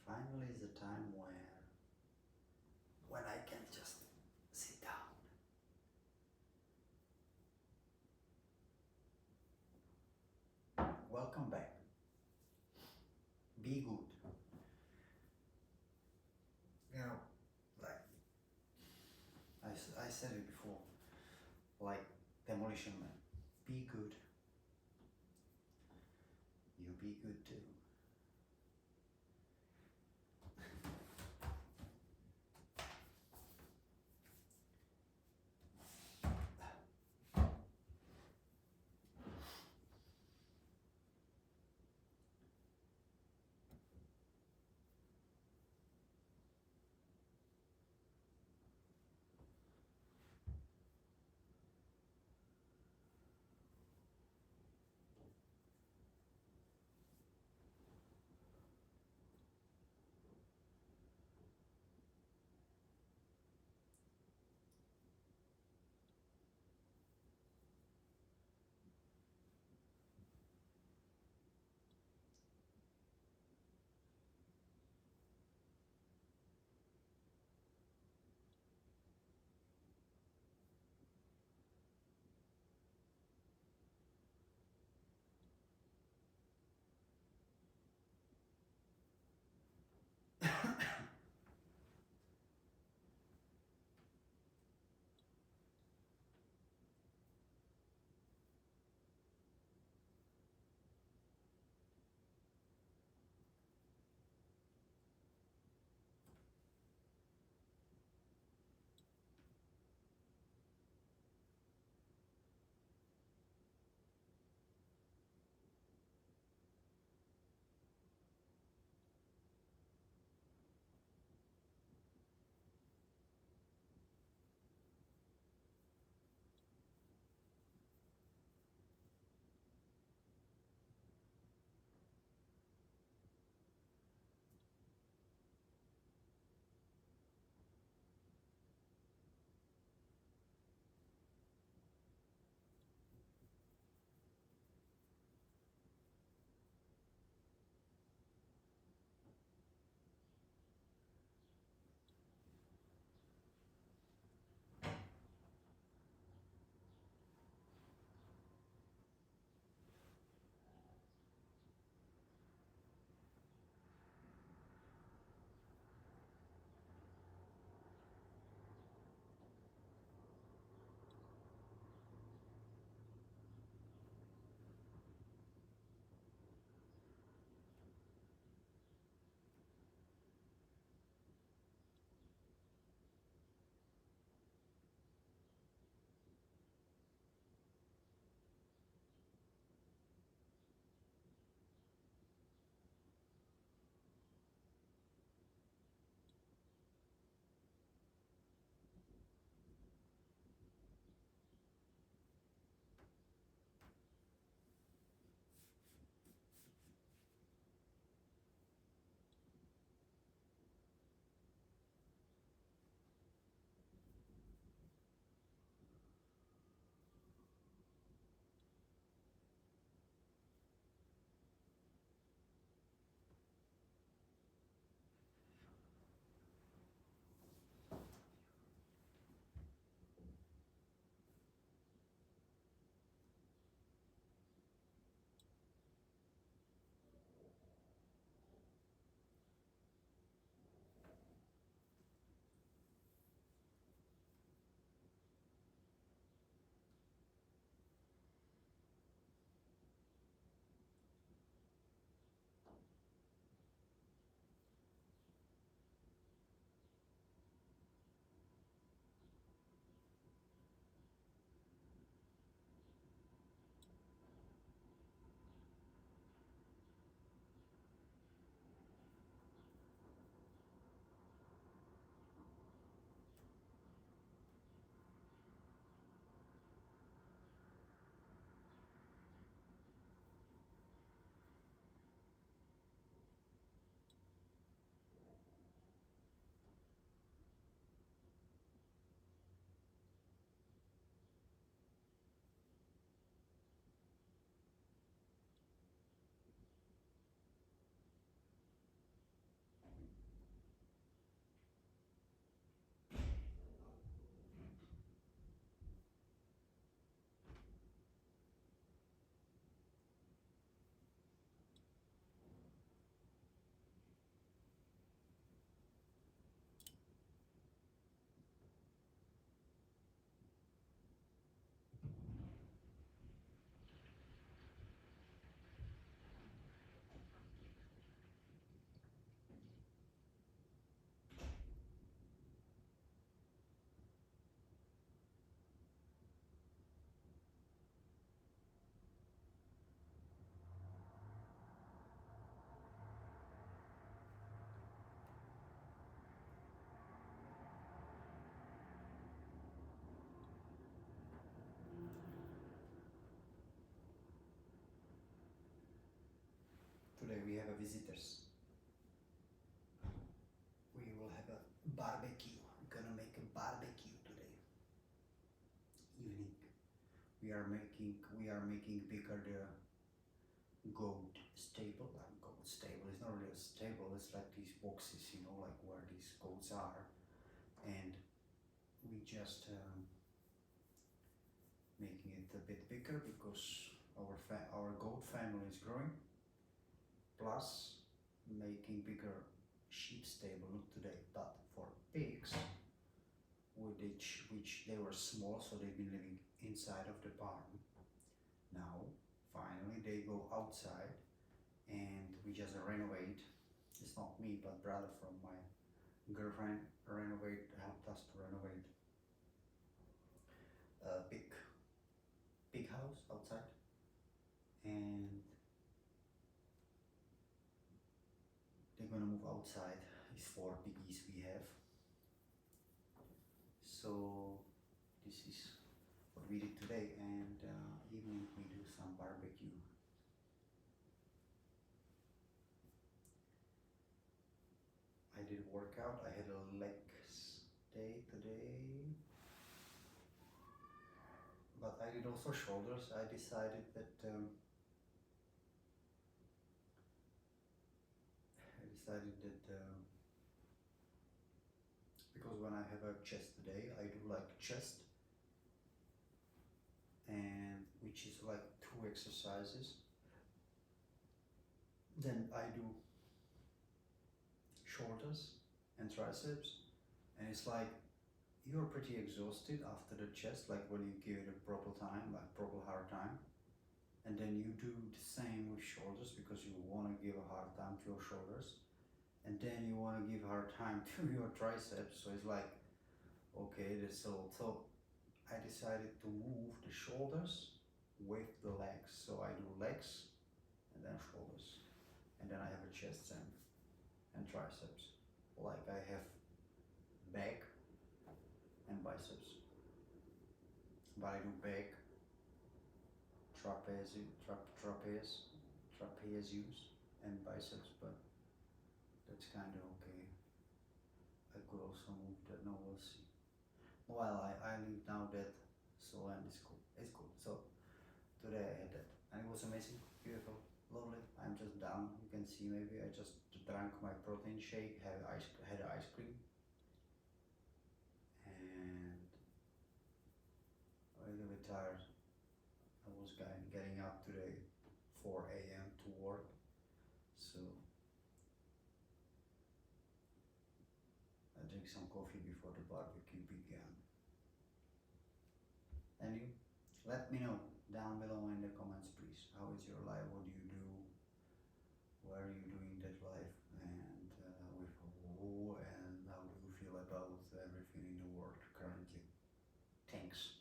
Finally is the time when I can just sit down. Welcome back. Be good. You know, like I said it before, like Demolition Man. Be good. You be good too. visitors. We will have a barbecue. We're gonna make a barbecue today. Evening. We are making bigger the goat stable. Goat stable. It's not really a stable. It's like these boxes, like where these goats are, and we just making it a bit bigger because our goat family is growing. Plus, making bigger sheep stable, not today, but for pigs, which they were small, so they've been living inside of the barn. Now, finally, they go outside, and we just renovate. It's not me, but brother from my girlfriend helped us to renovate a big house outside, and they're gonna move outside. It's 4 piggies we have. So this is what we did today, and evening we do some barbecue. I did workout. I had a legs day today, but I did also shoulders. I decided that because when I have a chest day, I do like chest, and which is like 2 exercises. Then I do shoulders and triceps, and it's like you're pretty exhausted after the chest, like when you give it a proper time, like proper hard time, and then you do the same with shoulders because you want to give a hard time to your shoulders, and then you want to give hard time to your triceps. So it's like, okay, so I decided to move the shoulders with the legs. So I do legs and then shoulders, and then I have a chest and triceps. Like I have back and biceps, but I do back, trapezius, and biceps. But that's kind of okay. I could also move that. No, we'll see. Well, I leave now that, so and it's cool. It's cool. So today I had that, and it was amazing, beautiful, lovely. I'm just down. You can see maybe I just drank my protein shake, had ice cream, and a little bit tired. I was getting up today 4 a.m. to work, so I drink some coffee before the barbecue began. And you, let me know down below in the comments, please. How is your life? What do you do? Where are you doing that life? And with who? And how do you feel about everything in the world currently? Thanks.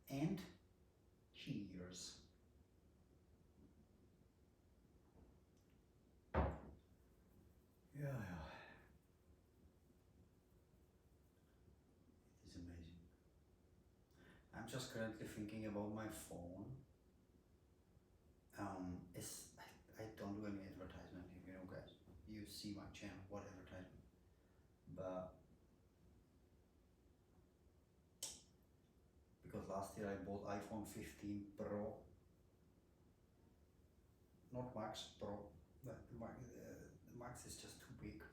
And cheers. Yeah. It is amazing. I'm just currently thinking about my phone. I don't do any advertisement, guys. You see my channel, what advertisement? But because last year I bought iPhone 15 Pro, not Max Pro, but the Max is just too big.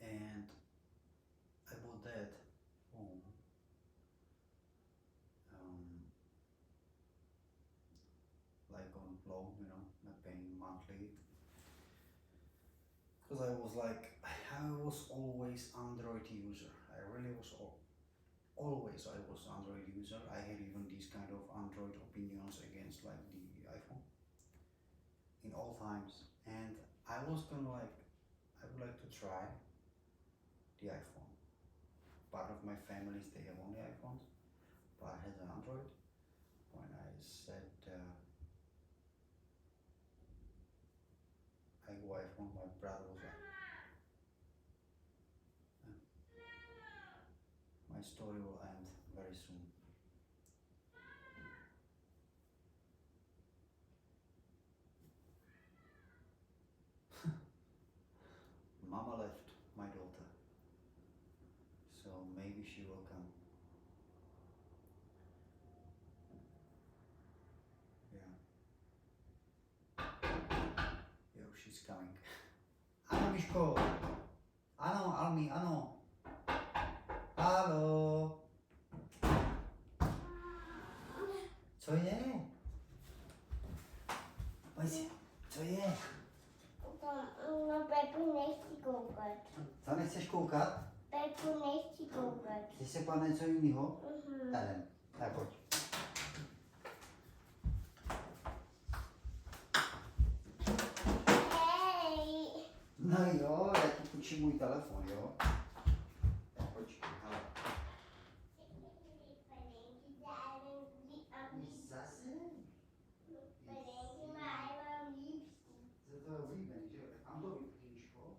And I bought that phone like on loan, not paying monthly. Because I was always Android user. I really was always I was Android user. I had even these kind of Android opinions against like the iPhone in all times, and I would like to try the iPhone. Part of my families, they have only iPhones, but I had an Android. When I said I go iPhone, my brother was like, my story will end very soon. coming. Ano, Miško? Ano, Almi, ano. Halo. Co je? Pojď, co je? No, Pepu nechci koukat. Co, nechceš koukat? Pepu nechci koukat. Chceš se podívat něco jiného? Mhm. Jdem, tak pojď. Hej! No jo, já ti půjčím můj telefon, jo? Tak počkej, hele. Zase? Peněky mám lípský. Co to je oblíbený, že jo? Tak mám to vypni, Miško.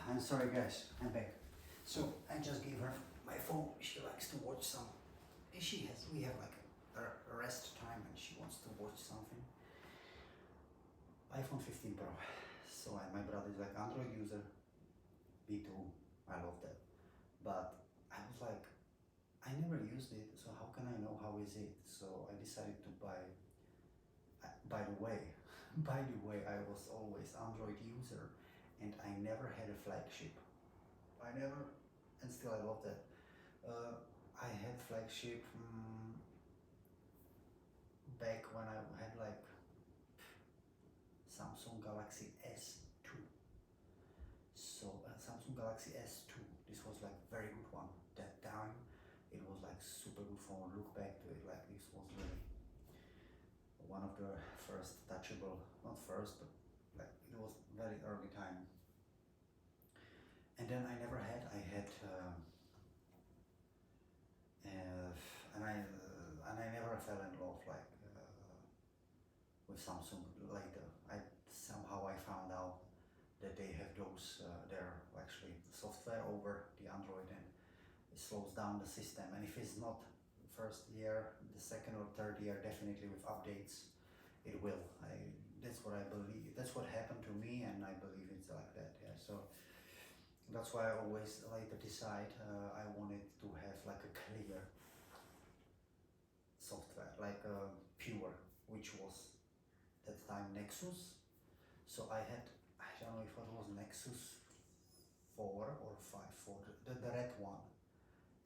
I'm sorry guys, I'm back. So I just gave her my phone. She likes to watch some. We have like a rest time and she wants to watch something. iPhone 15 Pro. So my brother is like Android user. Me too. I love that. But I was like, I never used it, so how can I know how is it? So I decided to buy. By the way, I was always Android user, and I never had a flagship. I never, and still I love that. I had flagship back when I had like Samsung Galaxy S2. So Samsung Galaxy S2, this was like very good one. That time it was like super good phone. Look back to it, like this was really one of the first touchable, not first, but like it was very early time. And then I never had, and I never fell in love like with Samsung later. Somehow I found out that they have those, their actually software over the Android and it slows down the system. And if it's not first year, the second or third year, definitely with updates, it will. That's what I believe. That's what happened to me, and I believe it's like that. Yeah. So that's why I always later decide I wanted to have like a clear software, like pure, which was that time Nexus. So I don't know if it was Nexus 4 or 5, the red one,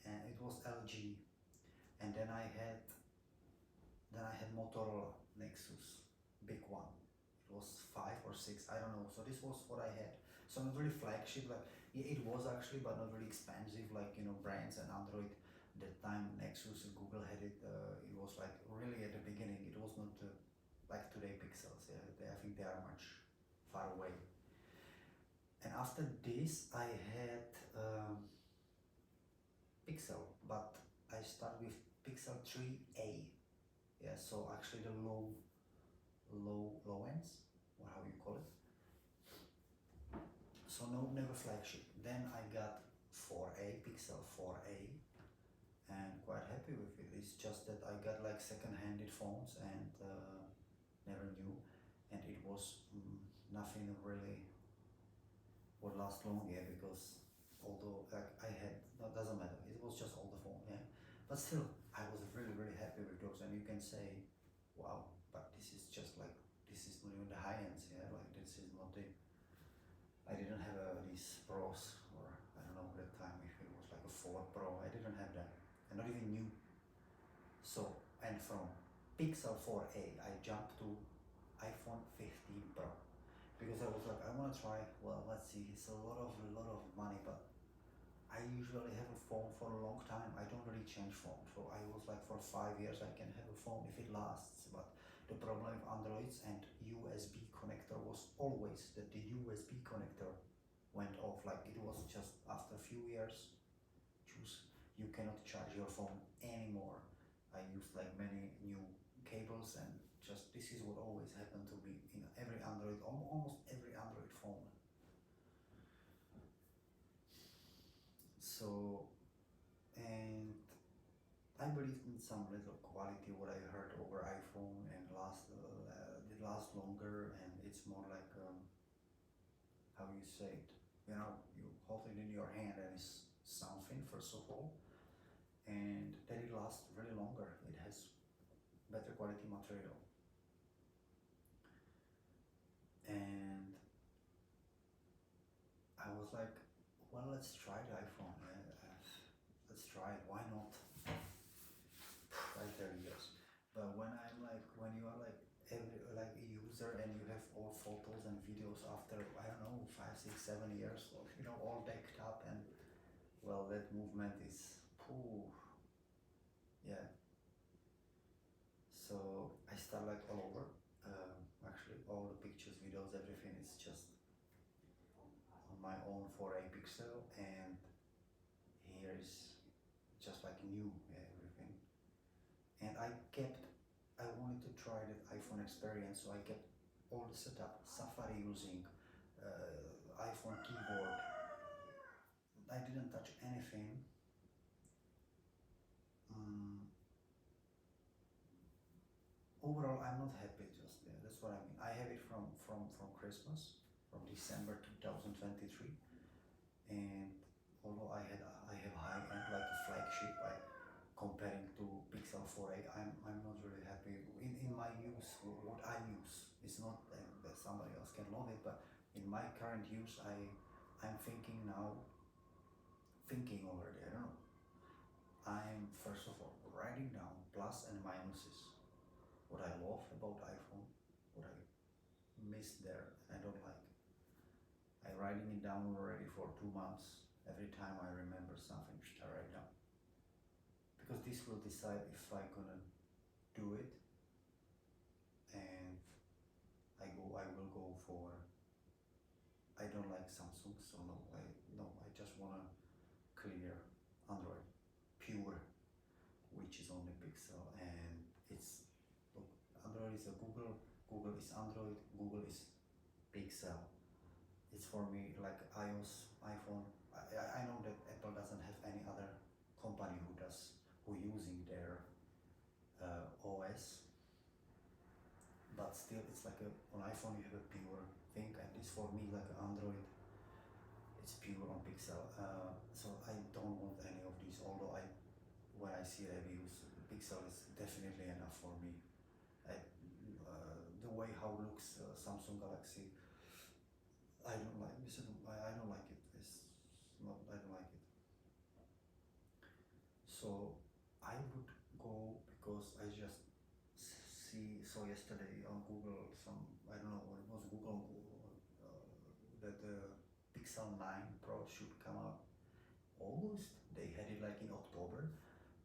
and it was LG, and then I had Motorola Nexus, big one. It was 5 or 6, I don't know. So this was what I had. So not really flagship, like yeah, it was actually, but not really expensive, like brands and Android. That time Nexus, Google had it. It was like really at the beginning. It was not like today Pixels. Yeah, I think they are much far away. And after this, I had Pixel, but I started with Pixel 3a. Yeah, so actually the low ends, or how you call it. So never flagship. Then I got 4a, Pixel 4a, and quite happy with it. It's just that I got like second-handed phones and never knew, and it was nothing really would last long, yeah, because although like I had, no, doesn't matter, it was just older phone, yeah, but still I was really happy with those. And you can say, wow, but this is just like, this is not even the high ends, yeah, like this is not the, I didn't have these Pros, or I don't know that time if it was like a 4 Pro, I didn't have that, and not even new. So, and from Pixel 4a I jumped to iPhone 15 Pro, because I was like, I want to try, well, let's see, it's a lot of money, but I usually have a phone for a long time. I don't really change phone. So I was like, for 5 years I can have a phone if it lasts, but The problem with Androids and USB connector was always that the USB connector went off. Like it was just after a few years, you cannot charge your phone anymore. I used like many new cables, and just this is what always happened to me in every Android, almost every Android phone. So, and I believe in some little quality what I heard over iPhone and it lasts longer, and it's more like how you say it. You know, you hold it in your hand and it's something first of all, and then it lasts really longer. It has better quality material, and I was like, well, let's try the iPhone. Let's try it. Why not? Right there, yes. But when you are like like a user and you have all photos and videos after I don't know 5, 6, 7 years of all decked up, and well, that movement is pooh, yeah. So I start like all over. Actually, all the pictures, videos, everything is just on my own 4A pixel, and here is just like new, yeah, everything. And I wanted to try the iPhone experience, so I kept all the setup, Safari using, iPhone keyboard. I didn't touch anything. Overall, I'm not happy. Just that's what I mean. I have it from Christmas, from December 2023, and although I have high end like a flagship, comparing to Pixel 4a, I'm not really happy in my use. What I use, it's not that somebody else can loan it, but in my current use, I'm thinking now, thinking already. I don't know. I'm first of all writing down plus and minuses, what I love about iPhone, what I miss there and I don't like. I'm writing it down already for 2 months. Every time I remember something, I write down. Because this will decide if I'm gonna do it, and I will go for. I don't like Samsung, so I just wanna clear Android, pure, which is only Pixel, and it's look, Android is a Google is Android, Google is Pixel. It's for me like iOS, iPhone. I know that Apple doesn't have any other company who using their OS, but still it's like on iPhone you have a pure thing, and it's for me like Android. It's pure on Pixel, so I don't want any of these. Although when I see reviews, Pixel is definitely enough for me. The way how looks Samsung Galaxy, I don't like. I don't like it. It's not. I don't like it. So I would go because I just saw yesterday on Google some, I don't know what it was, Google that the Pixel 9 Pro should come out August. They had it like in October,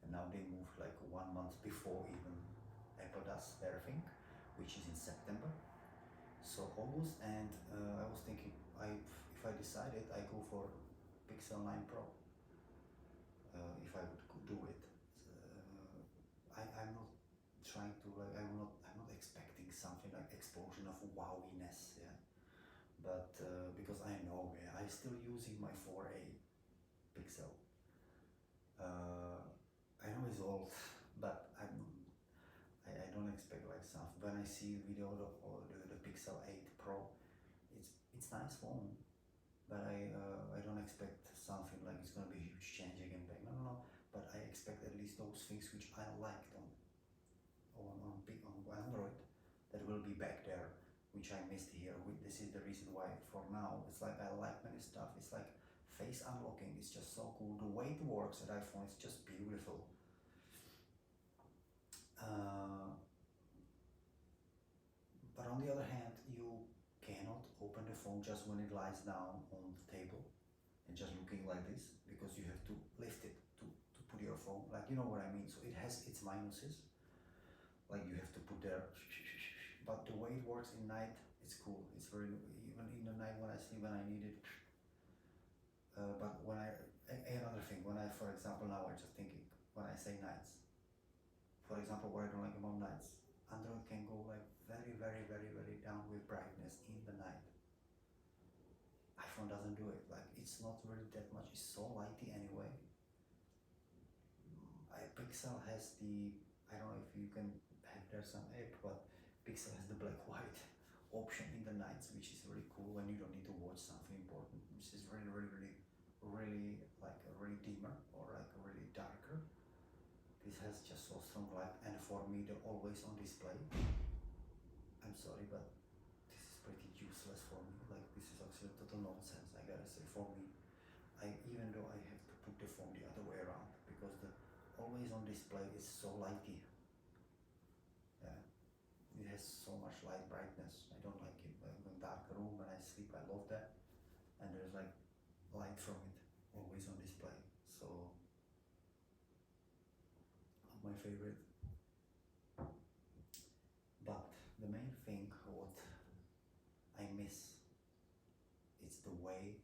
and now they moved like 1 month before even Apple does their thing, which is in September. So August, and I was thinking, if I decided, I go for Pixel 9 Pro. If I would do it, I'm not trying to like. I'm not expecting something like explosion of wowiness, yeah. But because I know, yeah, I'm still using my 4A Pixel. I know it's old, but I don't expect like something. When I see video of the Pixel 8 Pro, it's nice phone, but I don't expect something like it's gonna be huge change again back. No. But I expect at least those things which I liked on Android that will be back there, which I missed here. This is the reason why for now it's like I like many stuff. It's like face unlocking. It's just so cool. The way it works at iPhone is just beautiful. But on the other hand, you cannot open the phone just when it lies down on the table and just looking like this, because you have to lift it to put your phone, like, you know what I mean. So it has its minuses. like you have to put there, but the way it works in night, it's cool. It's very, even in the night when I sleep, when I need it. But when another thing, when I, for example, now I'm just thinking, when I say nights, for example, what I don't like about nights, Android can go like very, very, very, very down with brightness in the night. iPhone doesn't do it. Like it's not really that much. It's so lighty anyway. Pixel has the, I don't know if you can have there some app, but Pixel has the black white option in the nights, which is really cool when you don't need to watch something important, which is really, really, really, really like a really dimmer or like a really darker. This has just so strong light, and for me the always on display, I'm sorry, but this is pretty useless for me. Like this is actually total nonsense, I gotta say. For me, even though I have to put the phone the other way around, because the always on display is so lighty. Yeah, it has so much light brightness. I don't like it. Like in a dark room when I sleep, I love that, and there's like light from it always on display. So not my favorite. But the main thing what I miss is the way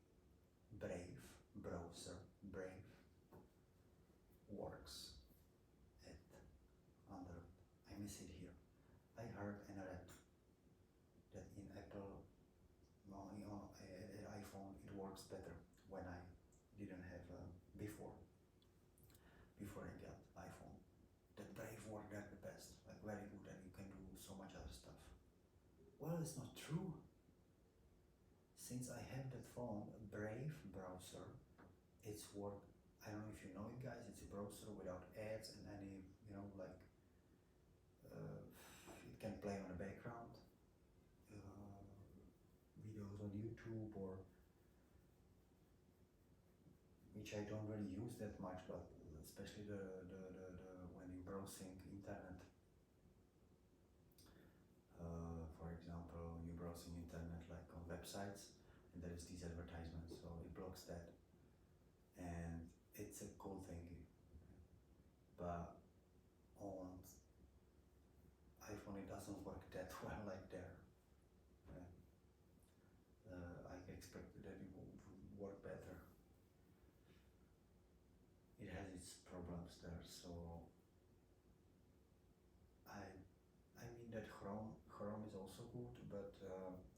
Brave browser Brave works at Android. I miss it here. I heard and read that in Apple, no, at iPhone, it works better when I didn't have before I got iPhone. That Brave worked at the best, like very good, and you can do so much other stuff. Well, it's not true. Since I have that phone, Brave browser, it's work. I don't know if you know it, guys. It's a browser without ads and any, like it can play on the background, videos on YouTube or which I don't really use that much, but especially the when you're browsing internet. For example, you're browsing internet like on websites, and there is these advertisements, so it blocks that, and it's a cool thing. But on iPhone, it doesn't work that well like there. I expected that it would work better. It has its problems there, so I mean that Chrome is also good, but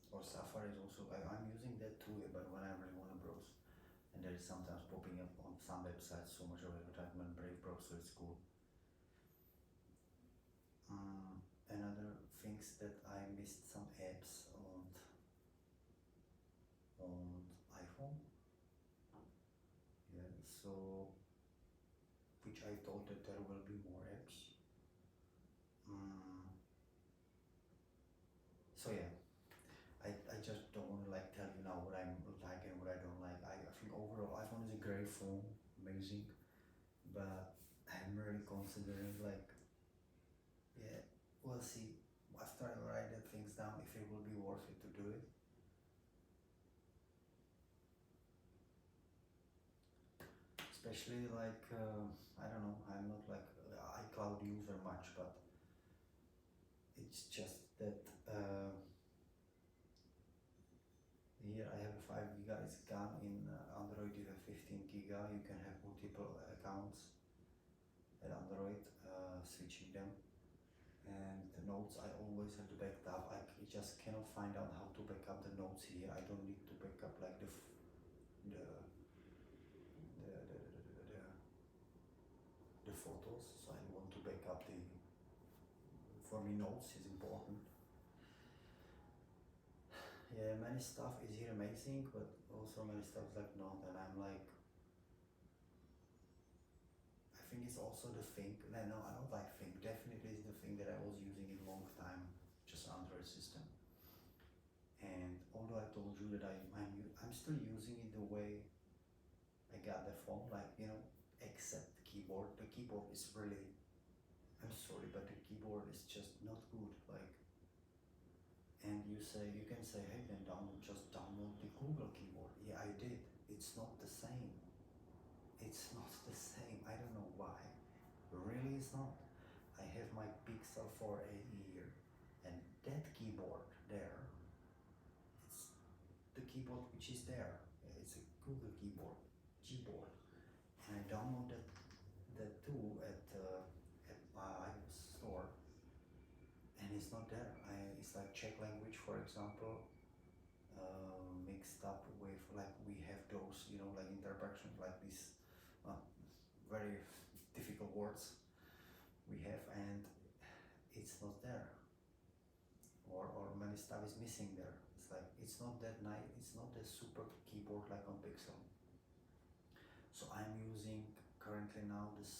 or Safari is also, I'm using that too, but when I really want to browse, and there is sometimes popping up on some websites so much of advertisement. Brave browser is cool. Another things that I missed some apps on iPhone. Yeah, so which I thought that there will be more apps. So yeah, I just don't want to like tell you now what I like and what I don't like. I think overall iPhone is a great phone, amazing, but I'm really considering like, yeah, we'll see after I write the things down if it will be worth it to do it. Especially like I don't know, I'm not like iCloud user much, but it's just that here I have a 5 giga, it's gone. In Android you have 15 giga, you can have multiple accounts at Android, switching them. And the notes I always have to back up. I just cannot find out how to back up the notes here. I don't need to back up like the photos, so I want to back up for me notes is important. Yeah, many stuff is here amazing, but also many stuff is like not, and I'm like, I think it's also the thing, no, I don't like think, definitely is the thing that I was using in a long time, just Android system. And although I told you that I'm still using it the way I got the phone, like, except the keyboard. The keyboard is really, I'm sorry, but the keyboard is just not good, like, and you can say, hey, then just download the Google keyboard. Yeah, I did. It's not the same. It's not the same. I don't know why. Really, it's not. I have my Pixel 4a here, and that keyboard there, it's the keyboard which is there. It's a Google keyboard, Gboard, and I downloaded that too at my iOS store, and it's not there. It's like Czech language, for example, mixed up with, like, we have those, you know, like interactions, like these very difficult words we have, and it's not there, or many stuff is missing there. It's like, it's not that nice, it's not a super keyboard like on Pixel. So I'm using currently now this,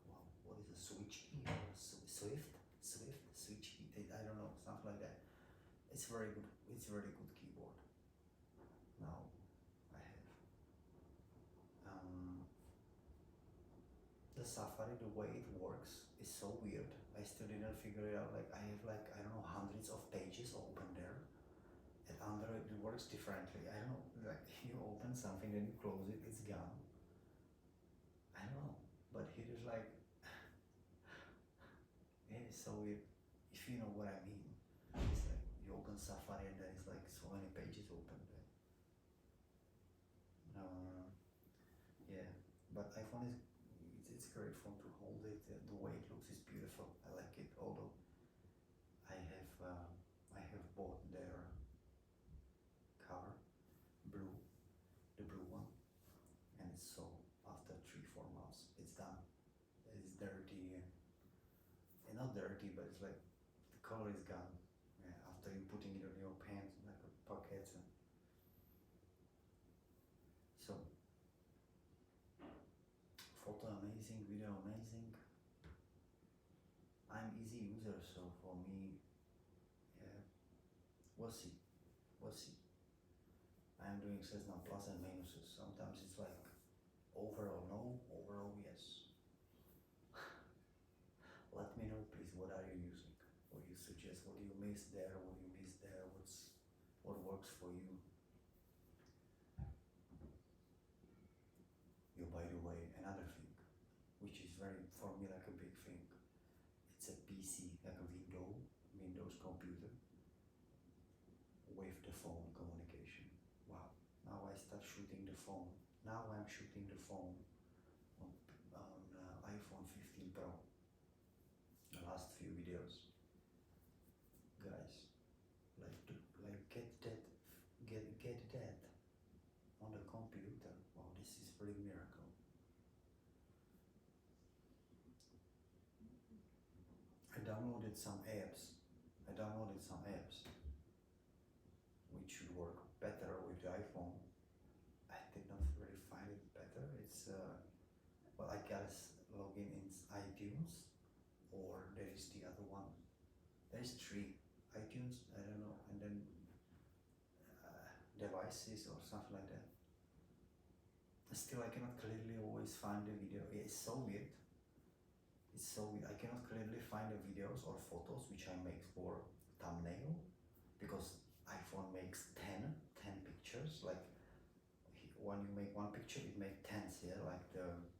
well, what is a switch key or Swift switch key, I don't know, something like that. It's very good, it's very good keyboard. Now I have the Safari, the way it works is so weird. I still didn't figure it out. Like, I have, like, I don't know, hundreds of pages open there. At Android it works differently. I don't know, like, you open something, then you close it, it's gone. I don't know, but here is like, yeah, it's so weird. If you know what I mean, it's like you open Safari and there is like so many pages open there. Yeah, but iPhone is, it's great phone to hold it. The way it looks is beautiful. I like it. Although I have bought their cover, blue, the blue one, and so after 3-4 months it's done. It's dirty, and not dirty, but it's like the color is gone. Yeah, after you putting it on your pants, like a pocket, and so photo amazing, video amazing. I'm easy user, so for me, yeah, we'll see, we'll see. I'm doing Cessna plus and minuses. Sometimes it's like overall no, overall yes. Let me know, please, what are you using? What do you suggest? What do you miss there? What do you miss there? What works for you? You, by the way, another thing, which is very, for me, like a big thing. It's a PC, like a Windows computer with the phone communication. Wow. Now I start shooting the phone. Now I'm shooting the phone on iPhone 15 Pro. The last few videos, guys, get that on the computer. Wow, this is pretty miracle. I downloaded some apps which should work better with the iPhone. I did not really find it better. It's well, I gotta log in iTunes, or there is the other one. There is 3 iTunes, I don't know, and then devices or something like that. Still, I cannot clearly always find the video. It's so weird. It's so weird. I cannot clearly find the videos or photos which I make for thumbnail, because iPhone makes 10 pictures. Like, when you make one picture, it makes 10s, yeah, like those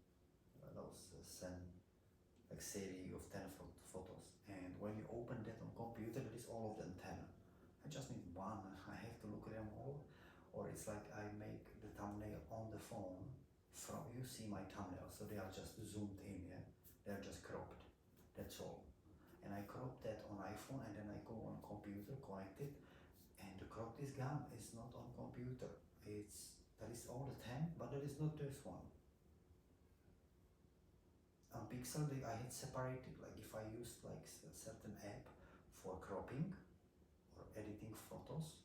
like series of 10 photos. And when you open that on computer, that is all of them 10. I just need one. I have to look at them all. Or it's like I make the thumbnail on the phone. From, you see my thumbnail, so they are just zoomed in, yeah. They are just cropped. That's all. And I crop that on iPhone, and then I go on computer, connect it, and the crop is gone. It's not on computer. That is all the 10, but that is not this one. On Pixel, I had separated. Like, if I used like a certain app for cropping or editing photos,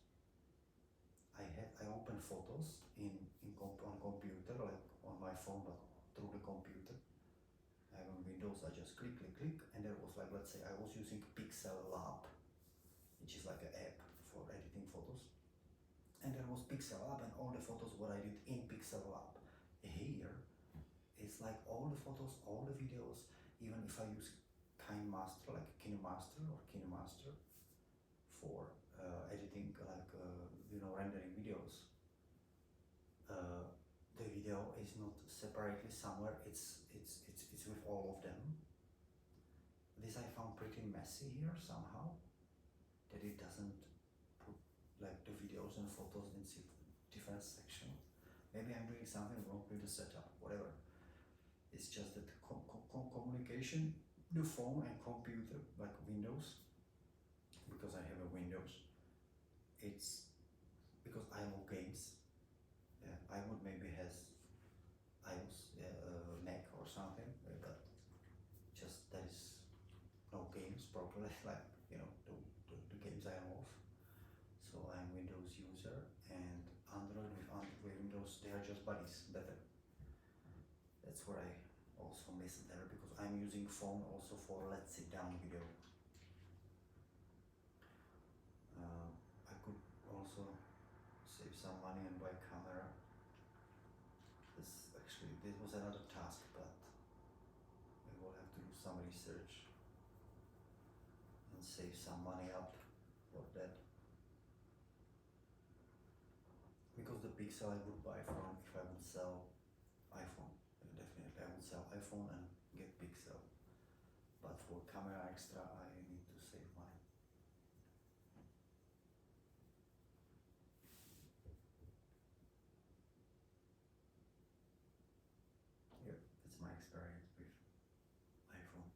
I open photos on computer, like on my phone, but through the computer. I have on Windows, I just click, and there was, like, let's say I was using Pixel Lab, which is like an app for editing photos. And there was Pixel Lab, and all the photos what I did in Pixel Lab. Here, it's like all the photos, all the videos, even if I use KineMaster, like KineMaster for editing, like rendering videos. The video is not separately somewhere. It's with all of them. messy here somehow, that it doesn't put like the videos and photos in different section. Maybe I'm doing something wrong with the setup, whatever. It's just that communication, the phone and computer, like Windows, because I have a Windows, it's because I love games. Yeah, iPhone maybe has iOS, Mac or something, but just there is no games properly, like the games I love. So I'm Windows user, and Android with Windows, they are just buddies, better. That's what I also miss there, because I'm using phone also for let's sit down video. I could also save some money and buy camera. This was another task, but I will have to do some research and save some money up for that. Because the Pixel I would buy from, if I would sell iPhone, definitely I would sell iPhone and get Pixel. But for camera extra, I need to save money. Yeah, that's my experience with iPhone.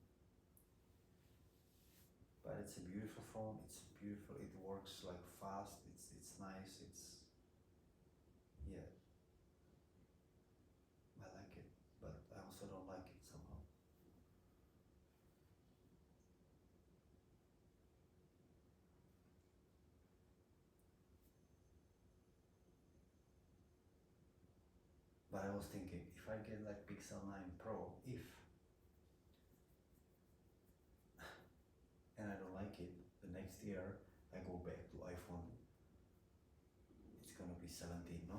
But it's a beautiful phone. It's beautiful. It works like fast. It's nice. Yeah, I like it. But I also don't like it somehow. But I was thinking, if I get like Pixel 9 Pro, if and I don't like it, the next year I go back to iPhone. It's gonna be 17, no?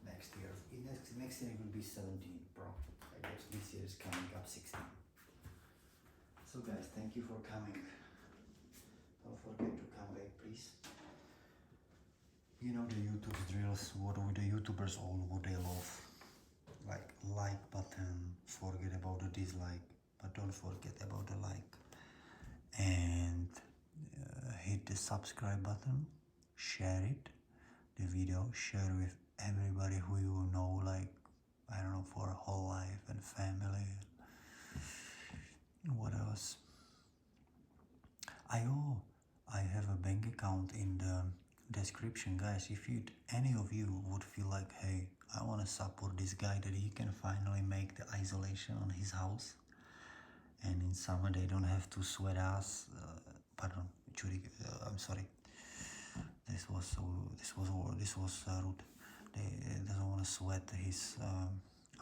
Next year it will be 17 Pro. I guess this year is coming up 16. So guys, thank you for coming. Don't forget to come back, please. You know the YouTube drills. What do the YouTubers all what they love? Like button. Forget about the dislike, but don't forget about the like. And hit the subscribe button. Share it. The video. Share with everybody who you know, like I don't know, for a whole life and family. What else? I have a bank account in the description, guys. If any of you would feel like, hey, I want to support this guy that he can finally make the isolation on his house, and in summer they don't have to sweat us. Pardon, Judy, I'm sorry. This was rude. They doesn't want to sweat his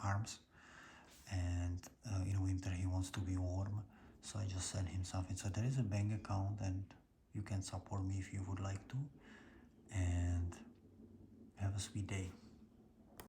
arms, and in winter he wants to be warm. So I just sent him something. So there is a bank account, and you can support me if you would like to. And have a sweet day.